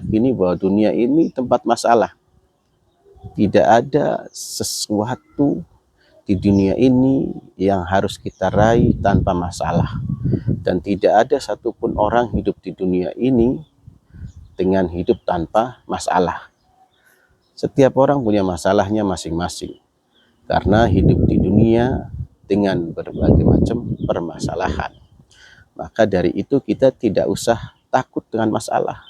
meyakini bahwa dunia ini tempat masalah. Tidak ada sesuatu di dunia ini yang harus kita raih tanpa masalah. Dan tidak ada satupun orang hidup di dunia ini dengan hidup tanpa masalah. Setiap orang punya masalahnya masing-masing. Karena hidup di dunia dengan berbagai macam permasalahan. Maka dari itu kita tidak usah takut dengan masalah.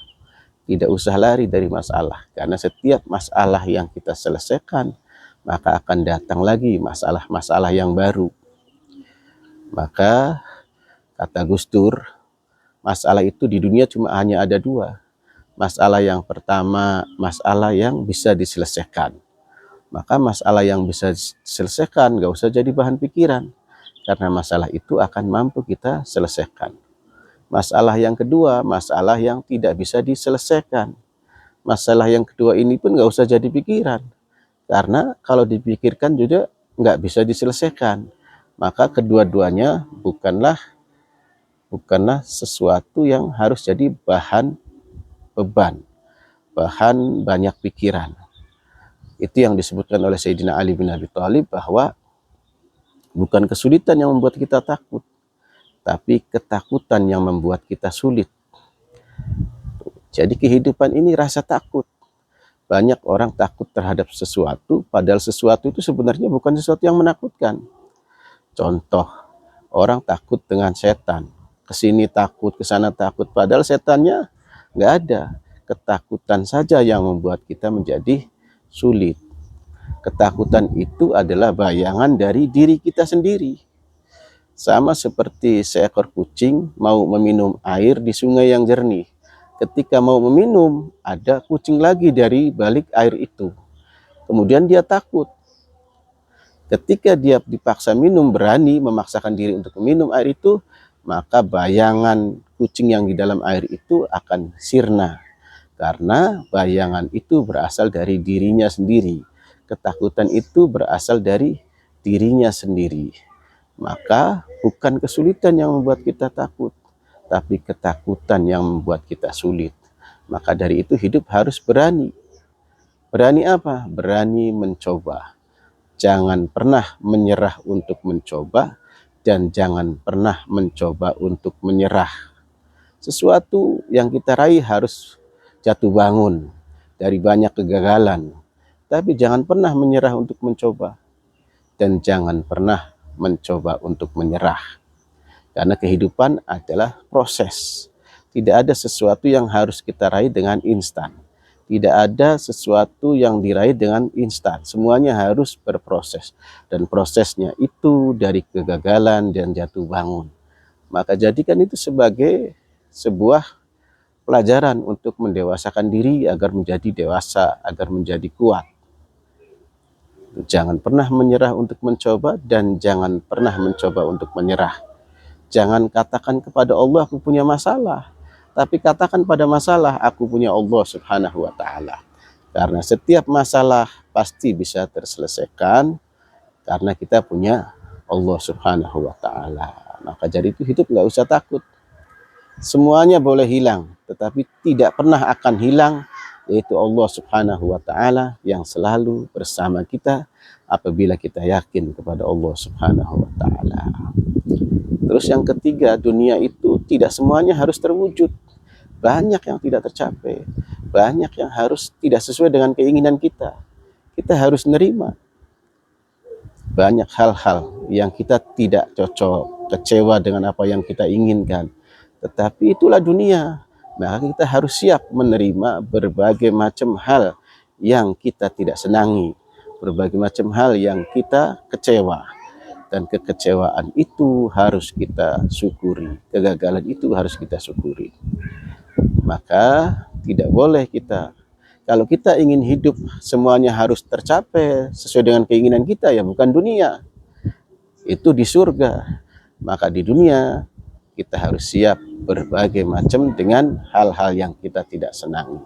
Tidak usah lari dari masalah. Karena setiap masalah yang kita selesaikan, maka akan datang lagi masalah-masalah yang baru. Maka kata Gus Dur, masalah itu di dunia cuma hanya ada dua. Masalah yang pertama, masalah yang bisa diselesaikan. Maka masalah yang bisa diselesaikan gak usah jadi bahan pikiran. Karena masalah itu akan mampu kita selesaikan. Masalah yang kedua, masalah yang tidak bisa diselesaikan. Masalah yang kedua ini pun gak usah jadi pikiran. Karena kalau dipikirkan juga nggak bisa diselesaikan. Maka kedua-duanya bukanlah sesuatu yang harus jadi bahan beban, bahan banyak pikiran. Itu yang disebutkan oleh Sayyidina Ali bin Abi Thalib bahwa bukan kesulitan yang membuat kita takut, tapi ketakutan yang membuat kita sulit. Jadi kehidupan ini rasa takut. Banyak orang takut terhadap sesuatu, padahal sesuatu itu sebenarnya bukan sesuatu yang menakutkan. Contoh, orang takut dengan setan. Kesini takut, kesana takut, padahal setannya nggak ada. Ketakutan saja yang membuat kita menjadi sulit. Ketakutan itu adalah bayangan dari diri kita sendiri. Sama seperti seekor kucing mau meminum air di sungai yang jernih. Ketika mau meminum, ada kucing lagi dari balik air itu. Kemudian dia takut. Ketika dia dipaksa minum, berani memaksakan diri untuk meminum air itu, maka bayangan kucing yang di dalam air itu akan sirna. Karena bayangan itu berasal dari dirinya sendiri. Ketakutan itu berasal dari dirinya sendiri. Maka bukan kesulitan yang membuat kita takut, tapi ketakutan yang membuat kita sulit. Maka dari itu hidup harus berani. Berani apa? Berani mencoba. Jangan pernah menyerah untuk mencoba, dan jangan pernah mencoba untuk menyerah. Sesuatu yang kita raih harus jatuh bangun dari banyak kegagalan. Tapi jangan pernah menyerah untuk mencoba, dan jangan pernah mencoba untuk menyerah. Karena kehidupan adalah proses. Tidak ada sesuatu yang harus kita raih dengan instan. Tidak ada sesuatu yang diraih dengan instan. Semuanya harus berproses. Dan prosesnya itu dari kegagalan dan jatuh bangun. Maka jadikan itu sebagai sebuah pelajaran untuk mendewasakan diri agar menjadi dewasa, agar menjadi kuat. Jangan pernah menyerah untuk mencoba, dan jangan pernah mencoba untuk menyerah. Jangan katakan kepada Allah, aku punya masalah. Tapi katakan pada masalah, aku punya Allah subhanahu wa ta'ala. Karena setiap masalah pasti bisa terselesaikan, karena kita punya Allah subhanahu wa ta'ala. Maka jadi itu hidup gak usah takut. Semuanya boleh hilang, tetapi tidak pernah akan hilang, yaitu Allah subhanahu wa ta'ala yang selalu bersama kita apabila kita yakin kepada Allah subhanahu wa ta'ala. Terus yang ketiga, dunia itu tidak semuanya harus terwujud. Banyak yang tidak tercapai. Banyak yang harus tidak sesuai dengan keinginan kita. Kita harus nerima. Banyak hal-hal yang kita tidak cocok, kecewa dengan apa yang kita inginkan. Tetapi itulah dunia. Maka kita harus siap menerima berbagai macam hal yang kita tidak senangi. Berbagai macam hal yang kita kecewa. Dan kekecewaan itu harus kita syukuri. Kegagalan itu harus kita syukuri. Maka tidak boleh kita, kalau kita ingin hidup semuanya harus tercapai sesuai dengan keinginan kita, ya bukan dunia. Itu di surga. Maka di dunia kita harus siap berbagai macam dengan hal-hal yang kita tidak senangi.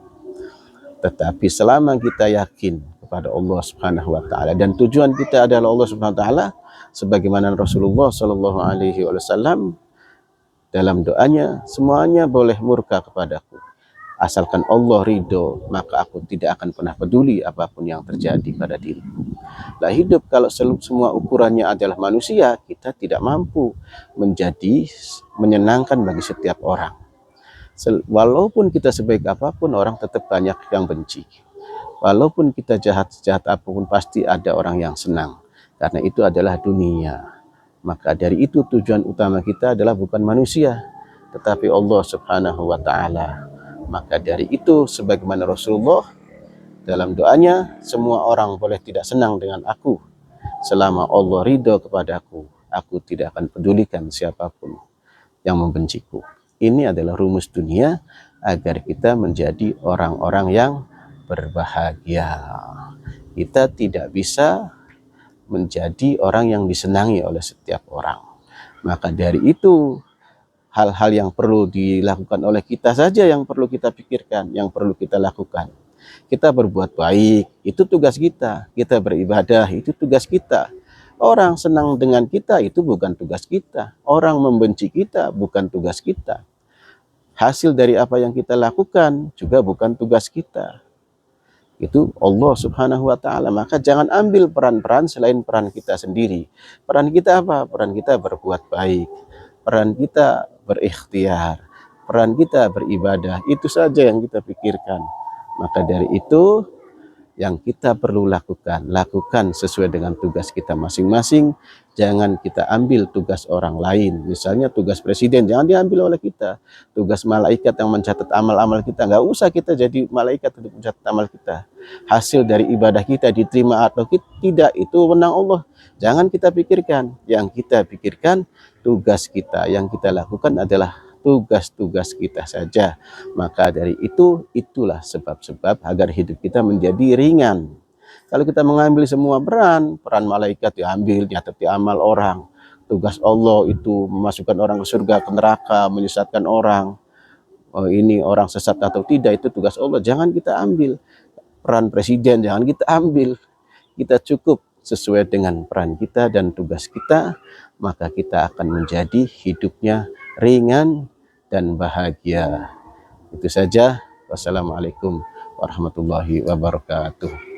Tetapi selama kita yakin kepada Allah subhanahu wa ta'ala, dan tujuan kita adalah Allah subhanahu wa ta'ala, sebagaimana Rasulullah Shallallahu Alaihi Wasallam dalam doanya, semuanya boleh murka kepadaku asalkan Allah ridho, maka aku tidak akan pernah peduli apapun yang terjadi pada diriku. Nah, hidup kalau semua ukurannya adalah manusia, kita tidak mampu menjadi menyenangkan bagi setiap orang. Walaupun kita sebaik apapun, orang tetap banyak yang benci. Walaupun kita jahat apapun, pasti ada orang yang senang. Karena itu adalah dunia. Maka dari itu tujuan utama kita adalah bukan manusia, tetapi Allah Subhanahu wa Ta'ala. Maka dari itu, sebagaimana Rasulullah dalam doanya, semua orang boleh tidak senang dengan aku, selama Allah ridho kepadaku, aku tidak akan pedulikan siapapun yang membenciku. Ini adalah rumus dunia agar kita menjadi orang-orang yang berbahagia. Kita tidak bisa menjadi orang yang disenangi oleh setiap orang. Maka dari itu, hal-hal yang perlu dilakukan oleh kita saja yang perlu kita pikirkan, yang perlu kita lakukan. Kita berbuat baik, itu tugas kita. Kita beribadah, itu tugas kita. Orang senang dengan kita, itu bukan tugas kita. Orang membenci kita, bukan tugas kita. Hasil dari apa yang kita lakukan juga bukan tugas kita. Itu Allah Subhanahu wa Ta'ala. Maka jangan ambil peran-peran selain peran kita sendiri. Peran kita apa? Peran kita berbuat baik, peran kita berikhtiar, peran kita beribadah. Itu saja yang kita pikirkan. Maka dari itu yang kita perlu lakukan sesuai dengan tugas kita masing-masing. Jangan kita ambil tugas orang lain. Misalnya tugas presiden, jangan diambil oleh kita. Tugas malaikat yang mencatat amal-amal kita, nggak usah kita jadi malaikat untuk mencatat amal kita. Hasil dari ibadah kita diterima atau tidak, itu wewenang Allah. Jangan kita pikirkan. Yang kita pikirkan tugas kita, yang kita lakukan adalah tugas-tugas kita saja. Maka dari itu, itulah sebab-sebab agar hidup kita menjadi ringan. Kalau kita mengambil semua peran malaikat diambil, nyatati amal orang. Tugas Allah itu memasukkan orang ke surga, ke neraka, menyesatkan orang. Oh, ini orang sesat atau tidak, itu tugas Allah. Jangan kita ambil. Peran presiden jangan kita ambil. Kita cukup sesuai dengan peran kita dan tugas kita, maka kita akan menjadi hidupnya ringan dan bahagia. Itu saja. Wassalamualaikum warahmatullahi wabarakatuh.